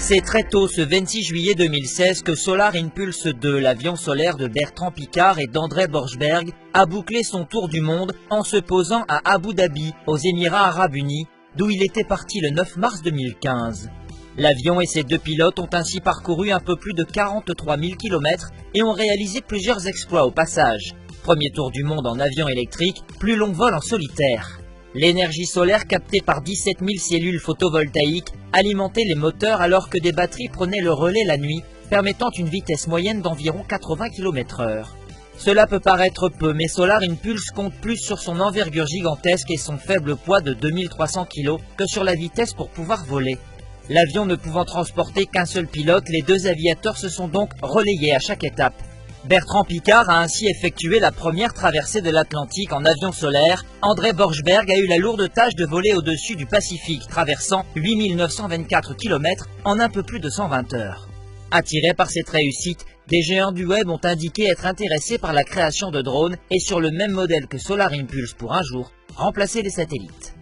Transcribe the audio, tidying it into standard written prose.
C'est très tôt, ce 26 juillet 2016, que Solar Impulse 2, l'avion solaire de Bertrand Piccard et d'André Borschberg, a bouclé son tour du monde en se posant à Abu Dhabi, aux Émirats Arabes Unis, d'où il était parti le 9 mars 2015. L'avion et ses deux pilotes ont ainsi parcouru un peu plus de 43 000 km et ont réalisé plusieurs exploits au passage. Premier tour du monde en avion électrique, plus long vol en solitaire. L'énergie solaire captée par 17 000 cellules photovoltaïques alimentait les moteurs alors que des batteries prenaient le relais la nuit, permettant une vitesse moyenne d'environ 80 km/h. Cela peut paraître peu, mais Solar Impulse compte plus sur son envergure gigantesque et son faible poids de 2300 kg que sur la vitesse pour pouvoir voler. L'avion ne pouvant transporter qu'un seul pilote, les deux aviateurs se sont donc relayés à chaque étape. Bertrand Piccard a ainsi effectué la première traversée de l'Atlantique en avion solaire. André Borschberg a eu la lourde tâche de voler au-dessus du Pacifique, traversant 8 924 km en un peu plus de 120 heures. Attirés par cette réussite, des géants du web ont indiqué être intéressés par la création de drones et sur le même modèle que Solar Impulse pour un jour, remplacer les satellites.